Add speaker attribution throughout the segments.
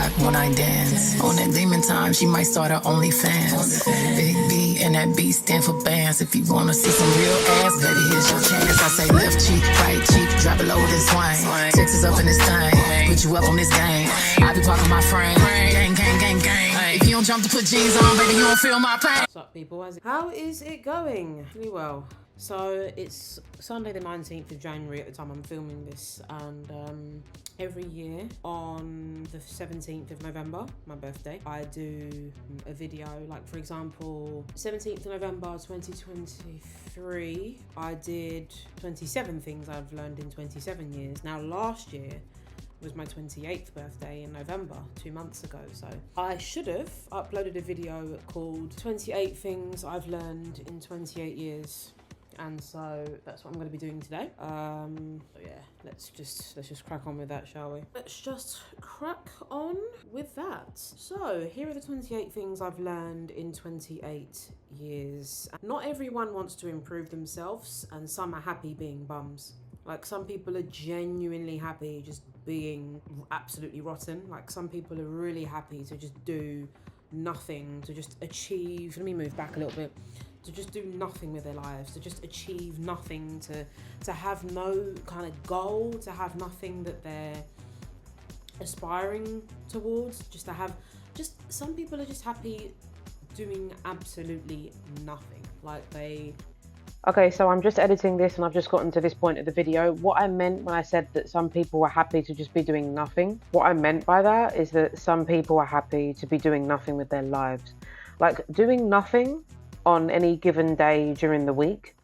Speaker 1: TikTok when I dance. On that demon time, she might start her OnlyFans. Big B and that B stand for bands. If you wanna see some real ass, baby, here's your chance. I say left cheek, right cheek, drop it low with this swing. Texas up in this thing, put you up on this game. I be parking my frame, gang, gang, gang, gang. If you don't jump to put jeans on, baby, you won't feel my pain.
Speaker 2: What's up, people? How is it going? Really well. So it's Sunday the 19th of January at the time I'm filming this, and every year on the 17th of November, my birthday, I do a video. Like, for example, 17th of November 2023, I did 27 things I've learned in 27 years. Now, last year was my 28th birthday in November, 2 months ago. So I should have uploaded a video called 28 Things I've Learned in 28 Years. And so that's what I'm going to be doing today. So yeah, let's just crack on with that, shall we? Let's just crack on with that. So here are the 28 things I've learned in 28 years. Not everyone wants to improve themselves, and some are happy being bums. Like, some people are genuinely happy just being absolutely rotten. Like, some people are really happy to just do nothing, to just achieve. Let me move back a little bit. To just do nothing with their lives, to just achieve nothing, to have no kind of goal, to have nothing that they're aspiring towards, just to have, some people are just happy doing absolutely nothing. Like, they... Okay, so I'm just editing this and I've just gotten to this point of the video. What I meant when I said that some people were happy to just be doing nothing, what I meant by that is that some people are happy to be doing nothing with their lives. Like, doing nothing on any given day during the week.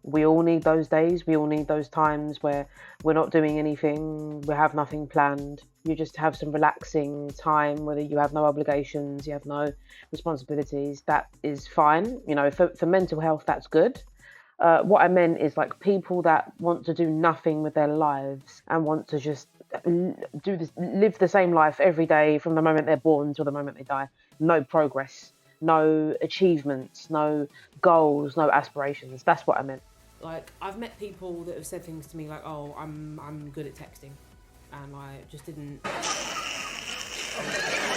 Speaker 2: We all need those days. We all need those times where we're not doing anything, we have nothing planned. You just have some relaxing time, whether you have no obligations, you have no responsibilities. That is fine. You know, for mental health, that's good. What I meant is, like, people that want to do nothing with their lives and want to just live the same life every day from the moment they're born till the moment they die. No progress. No achievements, no goals, no aspirations. That's what I meant. Like, I've met people that have said things to me like, oh, I'm good at texting. And I just didn't,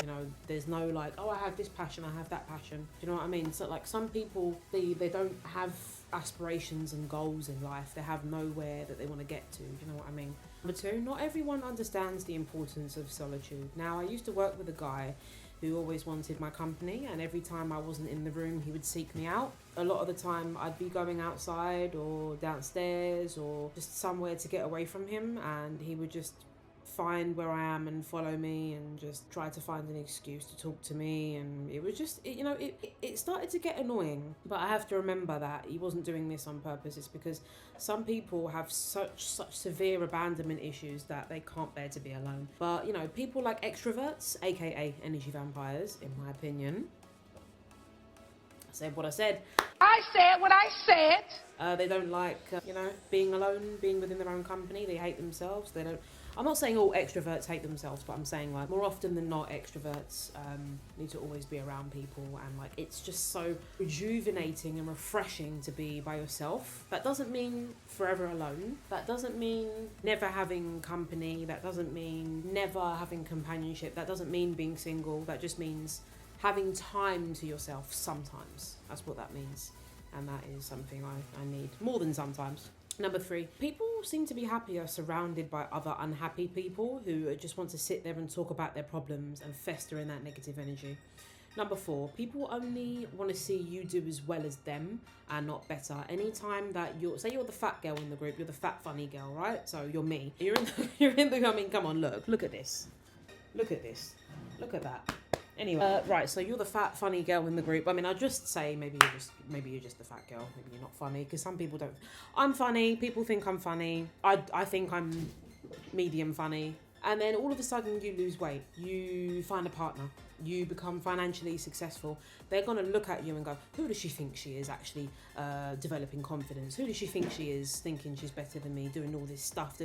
Speaker 2: you know, there's no like, oh, I have this passion, I have that passion. Do you know what I mean? So, like, some people, they don't have aspirations and goals in life. They have nowhere that they want to get to. Do you know what I mean? Number two, not everyone understands the importance of solitude. Now, I used to work with a guy who always wanted my company, and every time I wasn't in the room, he would seek me out. A lot of the time, I'd be going outside or downstairs or just somewhere to get away from him, and he would just find where I am and follow me and just try to find an excuse to talk to me. And it was just, it started to get annoying. But I have to remember that he wasn't doing this on purpose. It's because some people have such severe abandonment issues that they can't bear to be alone. But, you know, people like extroverts, aka energy vampires, in my opinion. I said what I said.
Speaker 3: I said what I said.
Speaker 2: They don't like, being alone, being within their own company. They hate themselves. They don't... I'm not saying all extroverts hate themselves, but I'm saying, like, more often than not, extroverts need to always be around people, and, like, it's just so rejuvenating and refreshing to be by yourself. That doesn't mean forever alone. That doesn't mean never having company. That doesn't mean never having companionship. That doesn't mean being single. That just means having time to yourself sometimes. That's what that means. And that is something I need more than sometimes. Number three, people seem to be happier surrounded by other unhappy people who just want to sit there and talk about their problems and fester in that negative energy. Number four, people only want to see you do as well as them and not better. Anytime that you're the fat girl in the group, you're the fat funny girl, right? So you're me. You're in the, I mean, come on, look at this. Look at this. Look at that. Anyway, right, so you're the fat, funny girl in the group. I mean, I'd just say maybe you're just the fat girl. Maybe you're not funny, because some people don't. I'm funny. People think I'm funny. I think I'm medium funny. And then all of a sudden you lose weight. You find a partner. You become financially successful. They're going to look at you and go, who does she think she is actually developing confidence? Who does she think she is thinking she's better than me, doing all this stuff?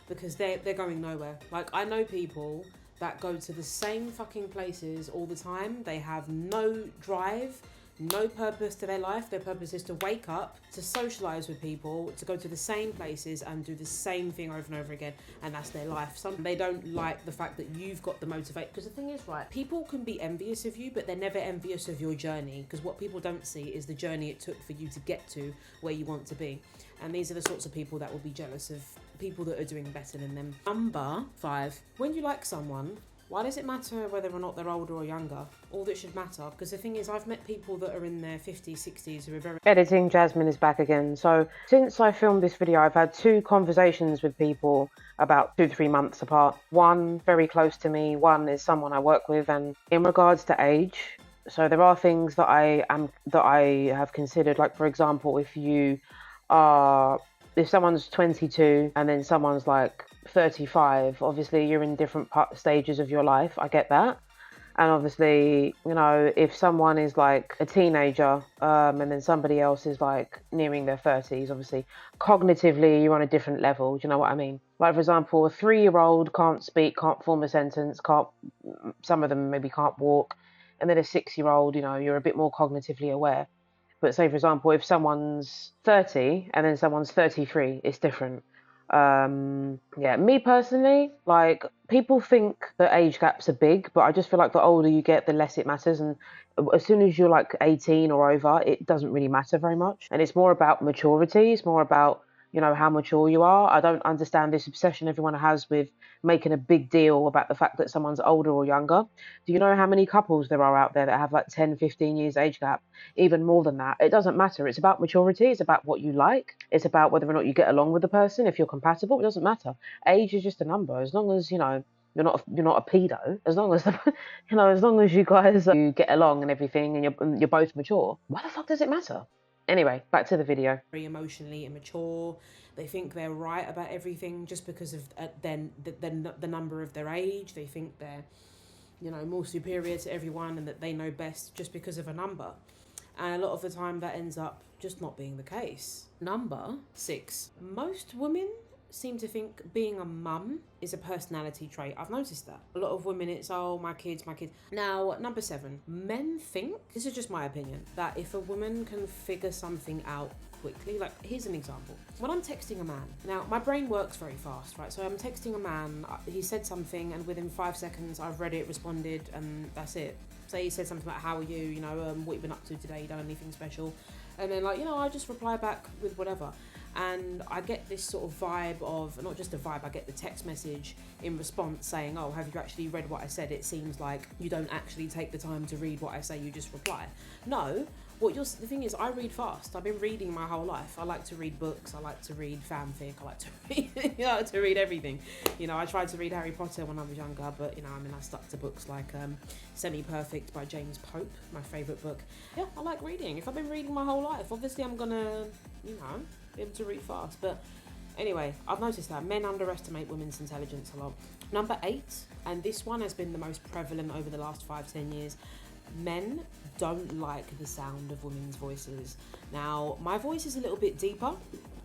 Speaker 2: Because they're going nowhere. Like, I know people that go to the same fucking places all the time. They have no drive, no purpose to their life. Their purpose is to wake up, to socialise with people, to go to the same places and do the same thing over and over again, and that's their life. They don't like the fact that you've got the motivation, because the thing is, right, people can be envious of you, but they're never envious of your journey, because what people don't see is the journey it took for you to get to where you want to be. And these are the sorts of people that will be jealous of people that are doing better than them. Number 5, when you like someone, why does it matter whether or not they're older or younger? All that should matter, because the thing is, I've met people that are in their 50s, 60s who are very...
Speaker 4: Editing, Jasmine is back again. So since I filmed this video, I've had 2 conversations with people about 2 to 3 months apart. One very close to me, one is someone I work with. And in regards to age, so there are things that I have considered, like for example, if someone's 22 and then someone's like 35, obviously you're in different stages of your life. I get that. And obviously, you know, if someone is like a teenager and then somebody else is like nearing their 30s, obviously cognitively you're on a different level. Do you know what I mean? Like for example, a 3-year-old can't speak, can't form a sentence, some of them maybe can't walk. And then a 6-year-old, you know, you're a bit more cognitively aware. But say, for example, if someone's 30 and then someone's 33, it's different. Yeah, me personally, like, people think that age gaps are big, but I just feel like the older you get, the less it matters. And as soon as you're like 18 or over, it doesn't really matter very much. And it's more about maturity. It's more about, you know, how mature you are. I don't understand this obsession everyone has with making a big deal about the fact that someone's older or younger. Do you know how many couples there are out there that have like 10, 15 years age gap? Even more than that. It doesn't matter. It's about maturity. It's about what you like. It's about whether or not you get along with the person. If you're compatible, it doesn't matter. Age is just a number. As long as, you know, you're not a pedo. As long as you know, as long as you guys you get along and everything, and you're both mature. Why the fuck does it matter? Anyway, back to the video.
Speaker 2: Very emotionally immature. They think they're right about everything just because of the number of their age. They think they're, you know, more superior to everyone and that they know best just because of a number. And a lot of the time that ends up just not being the case. Number 6. Most women seem to think being a mum is a personality trait. I've noticed that. A lot of women, it's, oh, my kids. Now, number 7. Men think, this is just my opinion, that if a woman can figure something out quickly, like, here's an example. When I'm texting a man, now, my brain works very fast, right? So I'm texting a man, he said something, and within 5 seconds, I've read it, responded, and that's it. Say he said something like, how are you, you know, what you been up to today, you done anything special? And then, like, you know, I just reply back with whatever. And I get this sort of vibe of, not just a vibe, I get the text message in response saying, oh, have you actually read what I said? It seems like you don't actually take the time to read what I say, you just reply. No, the thing is, I read fast. I've been reading my whole life. I like to read books, I like to read fanfic, I like to read, you know, to read everything. You know, I tried to read Harry Potter when I was younger, but, you know, I mean, I stuck to books like Semi-Perfect by James Pope, my favourite book. Yeah, I like reading. If I've been reading my whole life, obviously I'm gonna, you know, be able to read fast. But anyway, I've noticed that men underestimate women's intelligence a lot. Number 8, and this one has been the most prevalent over the last 5-10 years, men don't like the sound of women's voices. Now, my voice is a little bit deeper,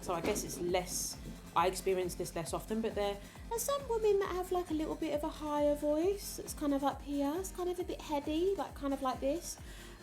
Speaker 2: so I guess it's less, I experience this less often, but there are some women that have like a little bit of a higher voice. It's kind of up here, it's kind of a bit heady, like kind of like this.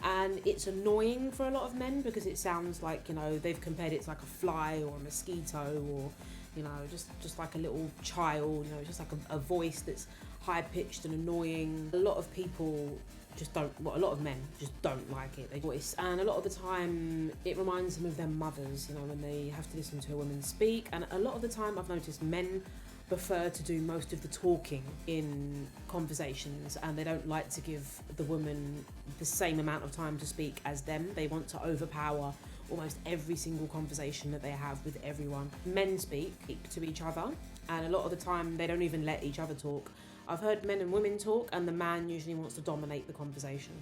Speaker 2: And it's annoying for a lot of men because it sounds like, you know, they've compared it to like a fly or a mosquito, or, you know, just like a little child, you know, just like a voice that's high-pitched and annoying. A lot of people just don't, well, a lot of men just don't like it, their voice. And a lot of the time it reminds them of their mothers, you know, when they have to listen to a woman speak. And a lot of the time I've noticed men prefer to do most of the talking in conversations, and they don't like to give the woman the same amount of time to speak as them. They want to overpower almost every single conversation that they have with everyone. Men speak to each other, and a lot of the time they don't even let each other talk. I've heard men and women talk, and the man usually wants to dominate the conversation.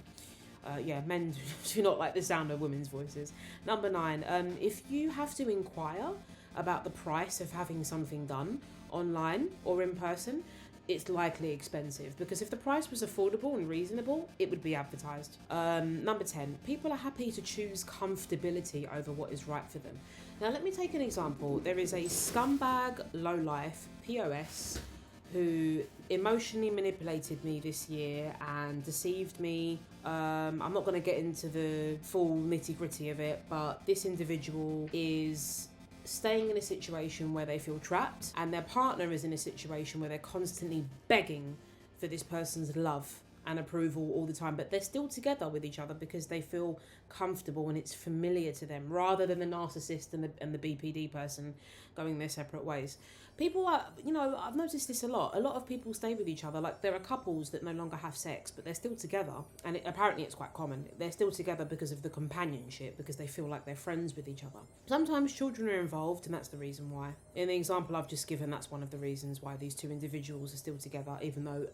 Speaker 2: Yeah, men do not like the sound of women's voices. Number 9, if you have to inquire about the price of having something done online or in person, it's likely expensive, because if the price was affordable and reasonable, it would be advertised. Number 10, people are happy to choose comfortability over what is right for them. Now, let me take an example. There is a scumbag lowlife POS who emotionally manipulated me this year and deceived me. I'm not going to get into the full nitty-gritty of it, but this individual is staying in a situation where they feel trapped, and their partner is in a situation where they're constantly begging for this person's love and approval all the time, but they're still together with each other because they feel comfortable and it's familiar to them, rather than the narcissist and the BPD person going their separate ways. People are, I've noticed this a lot. A lot of people stay with each other. Like, there are couples that no longer have sex, but they're still together. And apparently it's quite common. They're still together because of the companionship, because they feel like they're friends with each other. Sometimes children are involved, and that's the reason why. In the example I've just given, that's one of the reasons why these two individuals are still together, even though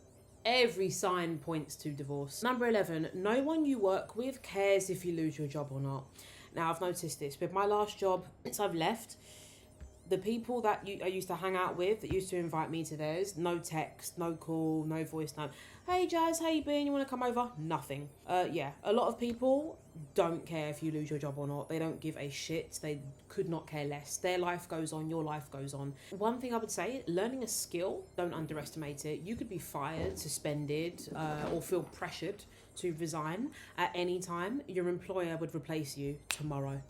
Speaker 2: every sign points to divorce. Number 11, no one you work with cares if you lose your job or not. Now, I've noticed this with my last job, since I've left, the people that I used to hang out with, that used to invite me to theirs, no text, no call, no voice note. Hey Jazz, how you been? You want to come over? Nothing. Yeah, a lot of people don't care if you lose your job or not. They don't give a shit. They could not care less. Their life goes on, your life goes on. One thing I would say, learning a skill, don't underestimate it. You could be fired, suspended, or feel pressured to resign at any time. Your employer would replace you tomorrow.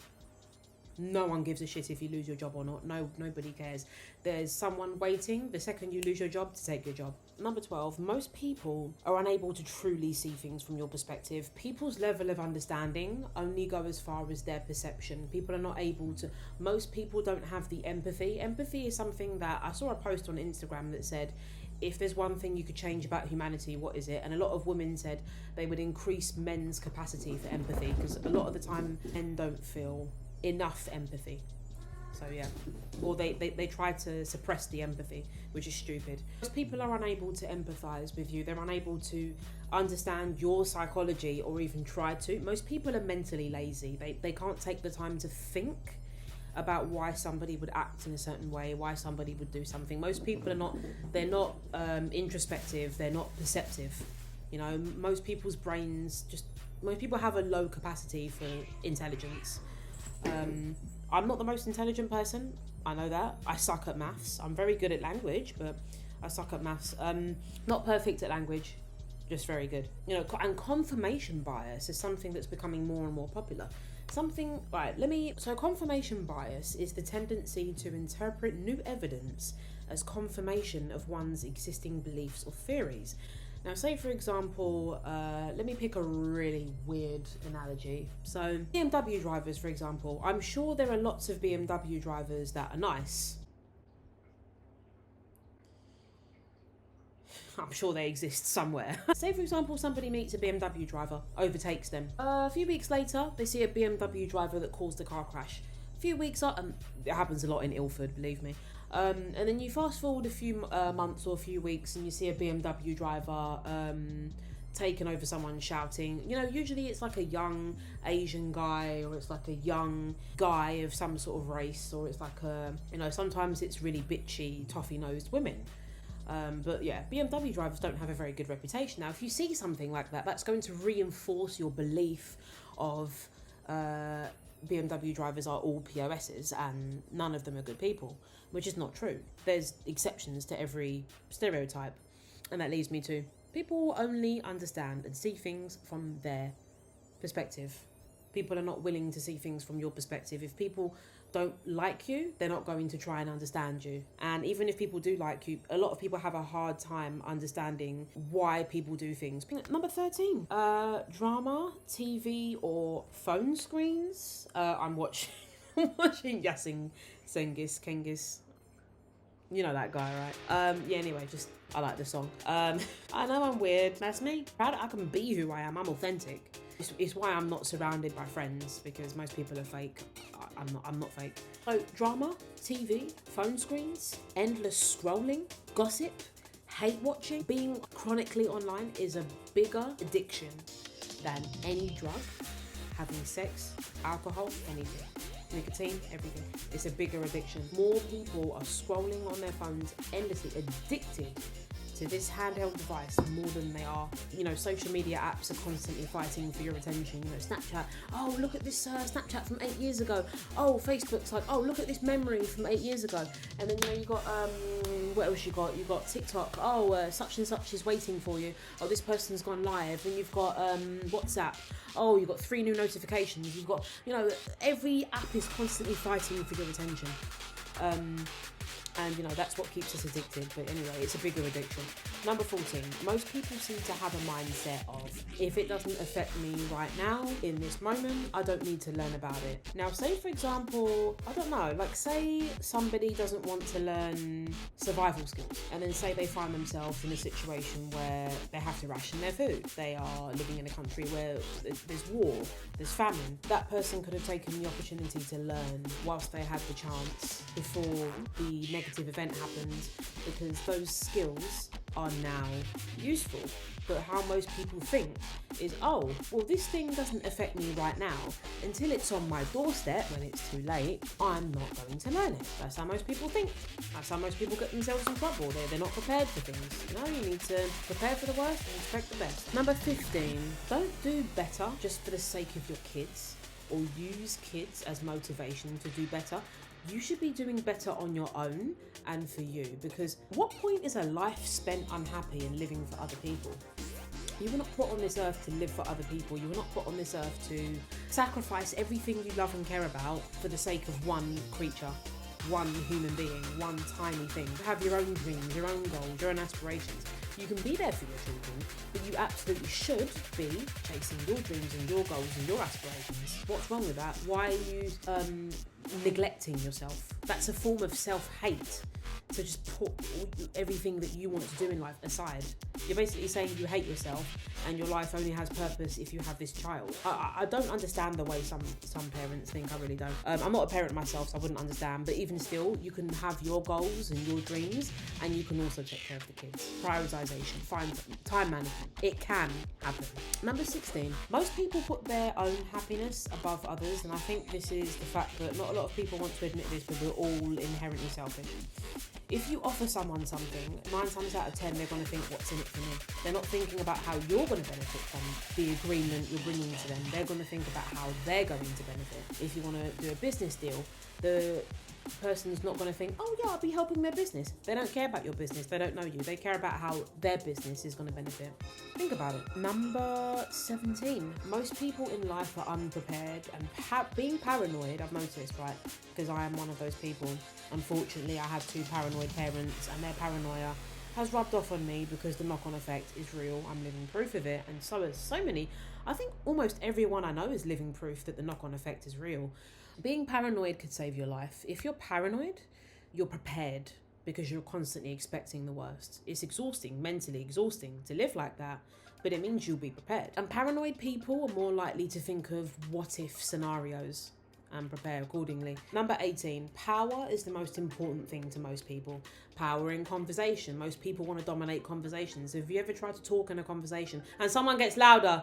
Speaker 2: No one gives a shit if you lose your job or not. Nobody cares. There's someone waiting the second you lose your job to take your job. Number 12, most people are unable to truly see things from your perspective. People's level of understanding only go as far as their perception. People are not able to, most people don't have the empathy. Empathy is something that, I saw a post on Instagram that said, if there's one thing you could change about humanity, what is it? And a lot of women said they would increase men's capacity for empathy, because a lot of the time men don't feel enough empathy. So yeah, or they try to suppress the empathy, which is stupid. Most people are unable to empathize with you. They're unable to understand your psychology, or even try to. Most people are mentally lazy. They can't take the time to think about why somebody would act in a certain way, why somebody would do something. Most people are not introspective, they're not perceptive. Most people's brains most people have a low capacity for intelligence. I'm not the most intelligent person, I know that. I suck at maths. I'm very good at language, but I suck at maths. Not perfect at language, just very good. And confirmation bias is something that's becoming more and more popular. So confirmation bias is the tendency to interpret new evidence as confirmation of one's existing beliefs or theories. Now, say for example, let me pick a really weird analogy. So BMW drivers, for example, I'm sure there are lots of BMW drivers that are nice. I'm sure they exist somewhere. Say for example, somebody meets a BMW driver, overtakes them. A few weeks later, they see a BMW driver that caused the car crash. A few weeks up, and it happens a lot in Ilford, believe me. And then you fast forward a few months or a few weeks, and you see a BMW driver taking over someone, shouting. Usually it's like a young Asian guy, or it's like a young guy of some sort of race, or it's like sometimes it's really bitchy, toffee-nosed women. But yeah, BMW drivers don't have a very good reputation. Now, if you see something like that, that's going to reinforce your belief of BMW drivers are all POSs and none of them are good people, which is not true. There's exceptions to every stereotype, and that leads me to people only understand and see things from their perspective. People are not willing to see things from your perspective. If people don't like you, they're not going to try and understand you. And even if people do like you, a lot of people have a hard time understanding why people do things. Number 13, drama, TV or phone screens. I'm watching Yasin Kengis. You know that guy, right? Yeah, anyway, I like the song. I know I'm weird. That's me. Proud I can be who I am. I'm authentic. It's why I'm not surrounded by friends, because most people are fake. I'm not fake. So drama, TV, phone screens, endless scrolling, gossip, hate watching, being chronically online is a bigger addiction than any drug, having sex, alcohol, anything. Nicotine, everything. It's a bigger addiction. More people are scrolling on their phones endlessly, addicted to this handheld device more than they are. You know, social media apps are constantly fighting for your attention. You know, Snapchat, oh, look at this Snapchat from 8 years ago. Oh, Facebook's like, oh, look at this memory from 8 years ago. And then, you know, you got, what else you got? You've got TikTok, oh, such and such is waiting for you. Oh, this person's gone live. And you've got WhatsApp. Oh, you've got 3 new notifications. You've got, you know, every app is constantly fighting for your attention. And, you know, that's what keeps us addicted. But anyway, it's a bigger addiction. Number 14. Most people seem to have a mindset of, if it doesn't affect me right now, in this moment, I don't need to learn about it. Now, say, for example, I don't know, like say somebody doesn't want to learn survival skills. And then say they find themselves in a situation where they have to ration their food. They are living in a country where there's war, there's famine. That person could have taken the opportunity to learn whilst they had the chance before the negative event happens, because those skills are now useful. But how most people think is, oh, well, this thing doesn't affect me right now. Until it's on my doorstep, when it's too late, I'm not going to learn it. That's how most people think. That's how most people get themselves in trouble. They're not prepared for things. You know, you need to prepare for the worst and expect the best. Number 15, don't do better just for the sake of your kids, or use kids as motivation to do better. You should be doing better on your own and for you, because what point is a life spent unhappy and living for other people? You were not put on this earth to live for other people. You were not put on this earth to sacrifice everything you love and care about for the sake of one creature, one human being, one tiny thing. Have your own dreams, your own goals, your own aspirations. You can be there for your children, but you absolutely should be chasing your dreams and your goals and your aspirations. What's wrong with that? Why are you neglecting yourself? That's a form of self-hate, to just put everything that you want to do in life aside. You're basically saying you hate yourself and your life only has purpose if you have this child. I don't understand the way some parents think. I really don't. I'm not a parent myself, so I wouldn't understand, but even still, you can have your goals and your dreams, and you can also take care of the kids. Prioritization, find time management. It can happen. Number 16. Most people put their own happiness above others, and I think this is the fact that not a lot of people want to admit this, but we're all inherently selfish. If you offer someone something, 9 times out of 10, they're going to think, what's in it for me? They're not thinking about how you're going to benefit from the agreement you're bringing to them. They're going to think about how they're going to benefit. If you want to do a business deal, the person's not going to think, oh yeah, I'll be helping their business. They don't care about your business. They don't know you. They care about how their business is going to benefit. Think about it. Number 17. Most people in life are unprepared and being paranoid, I've noticed, right? Because I am one of those people. Unfortunately, I have 2 paranoid parents, and their paranoia has rubbed off on me because the knock-on effect is real. I'm living proof of it, and so is so many. I think almost everyone I know is living proof that the knock-on effect is real. Being paranoid could save your life. If you're paranoid, you're prepared because you're constantly expecting the worst. It's exhausting, mentally exhausting to live like that, but it means you'll be prepared. And paranoid people are more likely to think of what-if scenarios and prepare accordingly. Number 18, power is the most important thing to most people. Power in conversation. Most people want to dominate conversations. Have you ever tried to talk in a conversation and someone gets louder?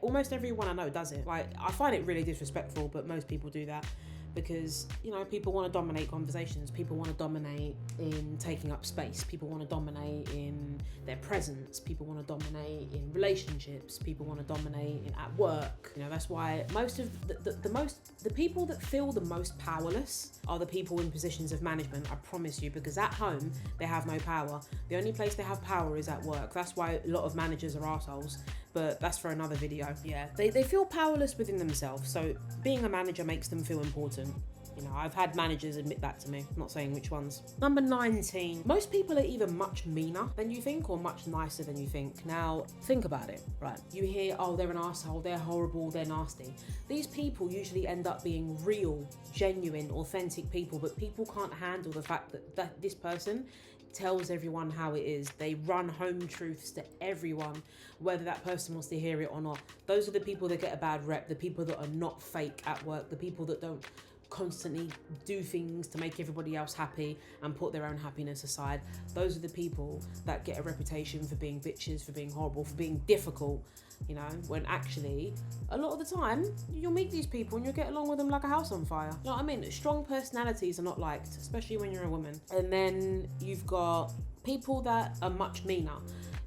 Speaker 2: Almost everyone I know does it. Like, I find it really disrespectful, but most people do that because, you know, people want to dominate conversations. People want to dominate in taking up space. People want to dominate in their presence. People want to dominate in relationships. People want to dominate at work. You know, that's why most of the people that feel the most powerless are the people in positions of management, I promise you, because at home they have no power. The only place they have power is at work. That's why a lot of managers are assholes, but that's for another video. Yeah, they feel powerless within themselves, so being a manager makes them feel important. You know, I've had managers admit that to me. I'm not saying which ones. Number 19. Most people are either much meaner than you think or much nicer than you think. Now, think about it, right? You hear, oh, they're an asshole, they're horrible, they're nasty. These people usually end up being real, genuine, authentic people, but people can't handle the fact that this person tells everyone how it is. They run home truths to everyone, whether that person wants to hear it or not. Those are the people that get a bad rep, the people that are not fake at work, the people that don't constantly do things to make everybody else happy and put their own happiness aside. Those are the people that get a reputation for being bitches, for being horrible, for being difficult, you know, when actually a lot of the time you'll meet these people and you'll get along with them like a house on fire. You know what I mean? Strong personalities are not liked, especially when you're a woman. And then you've got people that are much meaner.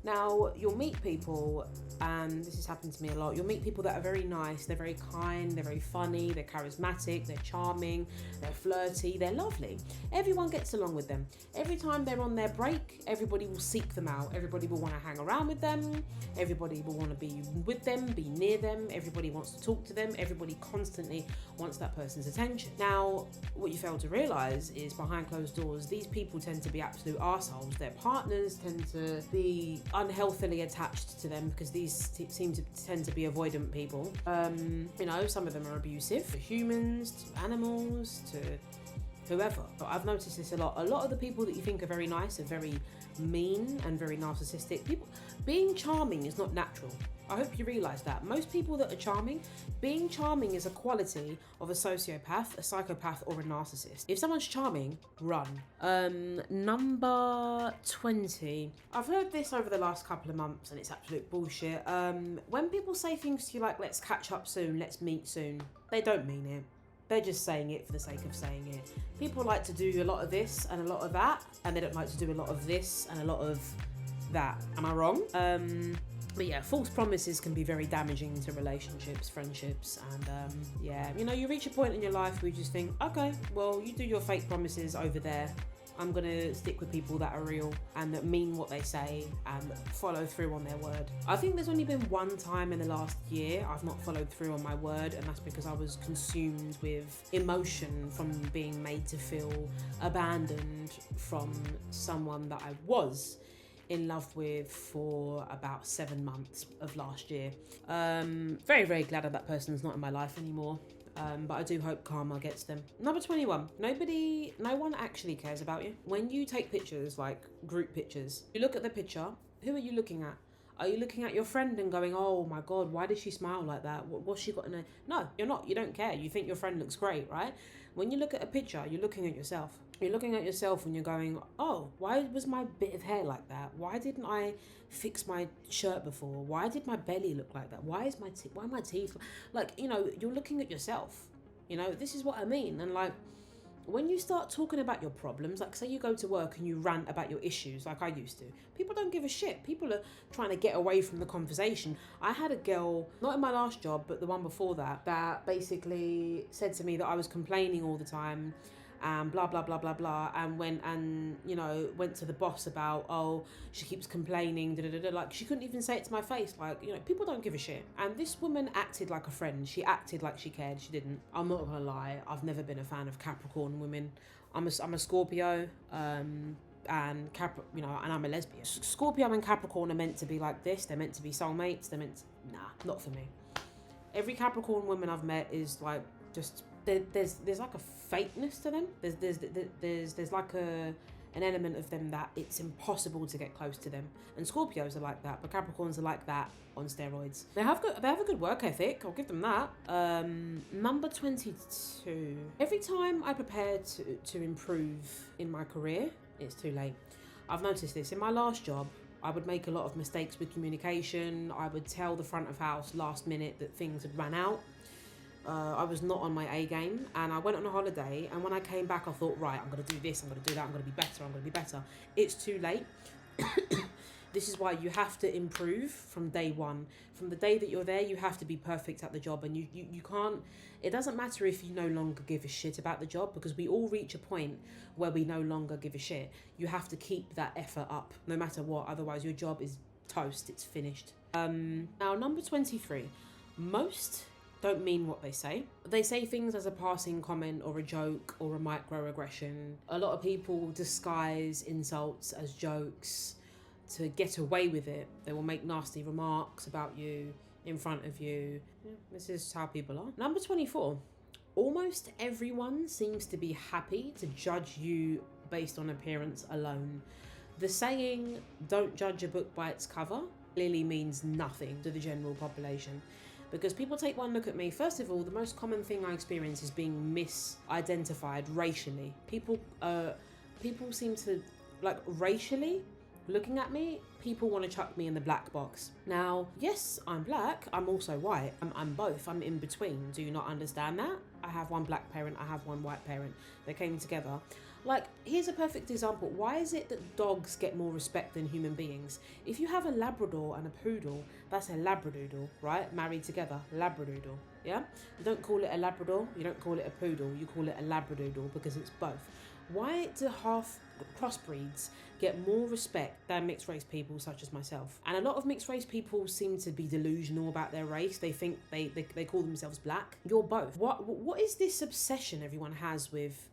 Speaker 2: Now, you'll meet people, and this has happened to me a lot, you'll meet people that are very nice, they're very kind, they're very funny, they're charismatic, they're charming, they're flirty, they're lovely. Everyone gets along with them. Every time they're on their break, everybody will seek them out. Everybody will want to hang around with them. Everybody will want to be with them, be near them. Everybody wants to talk to them. Everybody constantly wants that person's attention. Now, what you fail to realise is behind closed doors, these people tend to be absolute arseholes. Their partners tend to be unhealthily attached to them because these tend to be avoidant people. You know, some of them are abusive to humans, to animals, to whoever. But I've noticed this a lot. A lot of the people that you think are very nice are very mean and very narcissistic. People being charming is not natural. I hope you realise that. Most people that are charming, being charming is a quality of a sociopath, a psychopath, or a narcissist. If someone's charming, run. Number 20. I've heard this over the last couple of months and it's absolute bullshit. When people say things to you like, let's catch up soon, let's meet soon, they don't mean it. They're just saying it for the sake of saying it. People like to do a lot of this and a lot of that, and they don't like to do a lot of this and a lot of that. Am I wrong? But yeah, false promises can be very damaging to relationships, friendships, and yeah, you know, you reach a point in your life where you just think, okay, well, you do your fake promises over there. I'm gonna stick with people that are real and that mean what they say and follow through on their word. I think there's only been one time in the last year I've not followed through on my word, and that's because I was consumed with emotion from being made to feel abandoned from someone that I was in love with for about 7 months of last year. Very, very glad that person's not in my life anymore. But I do hope karma gets them. Number 21. No one actually cares about you. When you take pictures, like group pictures, you look at the picture, who are you looking at? Are you looking at your friend and going, oh my God, why did she smile like that? What's she got in her? No, you're not. You don't care. You think your friend looks great, right? When you look at a picture, you're looking at yourself. You're looking at yourself and you're going, oh, why was my bit of hair like that? Why didn't I fix my shirt before? Why did my belly look like that? Why are my teeth? Like, you know, you're looking at yourself. You know, this is what I mean. And like, when you start talking about your problems, like say you go to work and you rant about your issues like I used to, people don't give a shit. People are trying to get away from the conversation. I had a girl, not in my last job, but the one before that, that basically said to me that I was complaining all the time and blah, blah, blah, blah, blah, and went to the boss about, oh, she keeps complaining, da, da, da, da. Like, she couldn't even say it to my face. Like, you know, people don't give a shit. And this woman acted like a friend. She acted like she cared. She didn't. I'm not gonna lie, I've never been a fan of Capricorn women. I'm a Scorpio, and I'm a lesbian. Scorpio and Capricorn are meant to be like this. They're meant to be soulmates. Nah, not for me. Every Capricorn woman I've met is like, just, there's like a fakeness to them. There's like an element of them that it's impossible to get close to them. And Scorpios are like that, but Capricorns are like that on steroids. They have a good work ethic. I'll give them that. Number 22. Every time I prepare to improve in my career, it's too late. I've noticed this in my last job. I would make a lot of mistakes with communication. I would tell the front of house last minute that things had run out. I was not on my A game, and I went on a holiday, and when I came back I thought, right, I'm going to do this, I'm going to do that, I'm going to be better. It's too late. This is why you have to improve from day one. From the day that you're there, you have to be perfect at the job, and you can't, it doesn't matter if you no longer give a shit about the job, because we all reach a point where we no longer give a shit. You have to keep that effort up no matter what, otherwise your job is toast, it's finished. Now, number 23. Most don't mean what they say. They say things as a passing comment or a joke or a microaggression. A lot of people disguise insults as jokes to get away with it. They will make nasty remarks about you in front of you. Yeah, this is how people are. Number 24. Almost everyone seems to be happy to judge you based on appearance alone. The saying, don't judge a book by its cover, clearly means nothing to the general population. Because people take one look at me. First of all, the most common thing I experience is being misidentified racially. People seem to, like, racially looking at me, people want to chuck me in the black box. Now, yes, I'm black, I'm also white. I'm both, I'm in between. Do you not understand that? I have one black parent, I have one white parent. They came together. Like, here's a perfect example. Why is it that dogs get more respect than human beings? If you have a Labrador and a poodle, that's a Labradoodle, right? Married together, Labradoodle, yeah? You don't call it a Labrador, you don't call it a poodle, you call it a Labradoodle because it's both. Why do half crossbreeds get more respect than mixed race people such as myself? And a lot of mixed race people seem to be delusional about their race. They think they call themselves black. You're both. What is this obsession everyone has with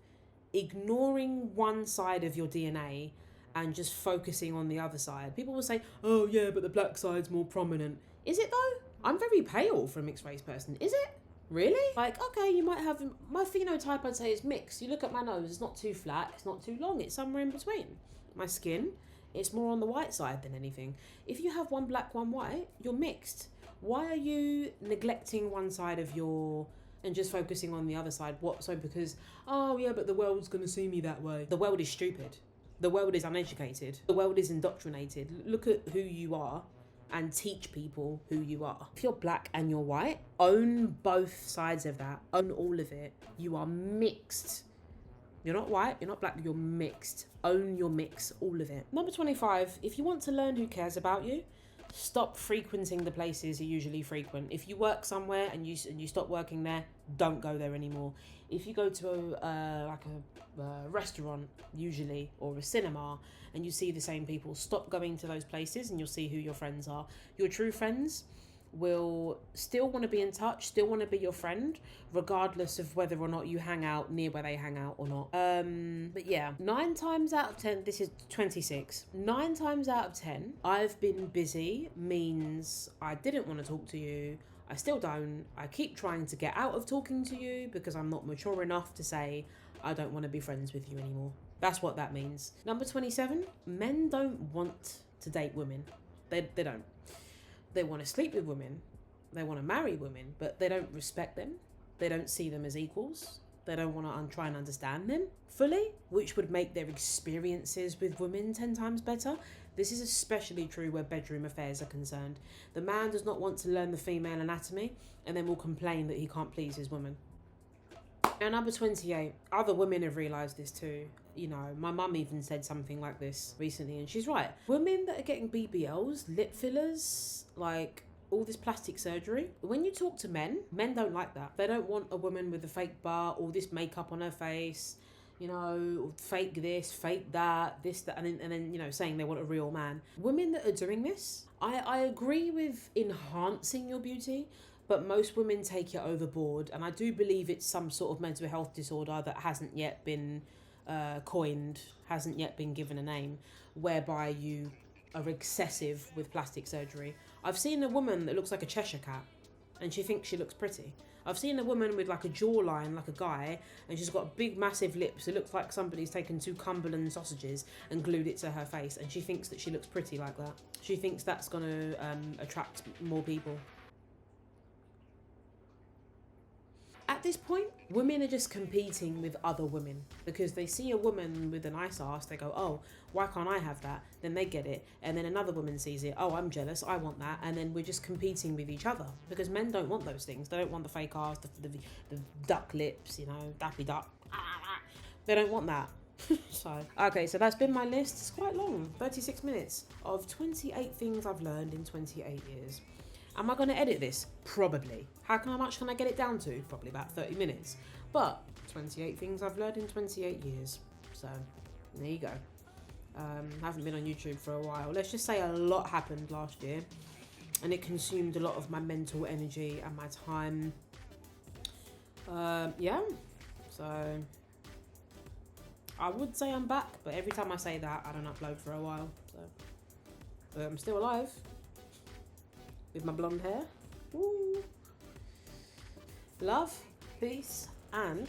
Speaker 2: ignoring one side of your DNA and just focusing on the other side? People will say, oh yeah, but the black side's more prominent. Is it though? I'm very pale for a mixed race person. Is it? Really? Like, okay, you might have, my phenotype I'd say is mixed. You look at my nose, it's not too flat, it's not too long, it's somewhere in between. My skin, it's more on the white side than anything. If you have one black, one white, you're mixed. Why are you neglecting one side of and just focusing on the other side? What, so because, oh yeah, but the world's gonna see me that way. The world is stupid. The world is uneducated. The world is indoctrinated. Look at who you are and teach people who you are. If you're black and you're white, own both sides of that. Own all of it. You are mixed. You're not white, you're not black, you're mixed. Own your mix, all of it. Number 25, if you want to learn who cares about you, stop frequenting the places you usually frequent. If you work somewhere and you stop working there, don't go there anymore. If you go to a restaurant usually, or a cinema, and you see the same people, stop going to those places and you'll see who your friends are. Your true friends will still want to be in touch, still want to be your friend, regardless of whether or not you hang out near where they hang out or not. But yeah, 9 times out of 10, this is 26. 9 times out of 10, I've been busy means I didn't want to talk to you. I still don't. I keep trying to get out of talking to you because I'm not mature enough to say I don't want to be friends with you anymore. That's what that means. Number 27, men don't want to date women. They don't. They want to sleep with women. They want to marry women, but they don't respect them. They don't see them as equals. They don't want to try and understand them fully, which would make their experiences with women 10 times better. This is especially true where bedroom affairs are concerned. The man does not want to learn the female anatomy and then will complain that he can't please his woman. And number 28, other women have realised this too. You know, my mum even said something like this recently, and she's right. Women that are getting BBLs, lip fillers, like all this plastic surgery, when you talk to men don't like that. They don't want a woman with a fake butt, all this makeup on her face, you know, fake this, fake that, this, that, and then, you know, saying they want a real man. Women that are doing this, I agree with enhancing your beauty, but most women take it overboard, and I do believe it's some sort of mental health disorder that hasn't yet been coined, hasn't yet been given a name, whereby you are excessive with plastic surgery. I've seen a woman that looks like a Cheshire cat, and she thinks she looks pretty. I've seen a woman with like a jawline like a guy, and she's got big massive lips. It looks like somebody's taken 2 Cumberland sausages and glued it to her face, and she thinks that she looks pretty like that. She thinks that's going to attract more people. At this point, women are just competing with other women because they see a woman with a nice ass, they go, oh, why can't I have that? Then they get it, and then another woman sees it, oh, I'm jealous, I want that, and then we're just competing with each other because men don't want those things. They don't want the fake ass, the duck lips, you know, dappy duck. They don't want that. So that's been my list. It's quite long, 36 minutes of 28 things I've learned in 28 years. Am I going to edit this? Probably. How much can I get it down to? Probably about 30 minutes. But 28 things I've learned in 28 years. So there you go. Haven't been on YouTube for a while. Let's just say a lot happened last year, and it consumed a lot of my mental energy and my time. Yeah. So I would say I'm back, but every time I say that, I don't upload for a while. So I'm still alive. With my blonde hair. Woo. Love, peace, and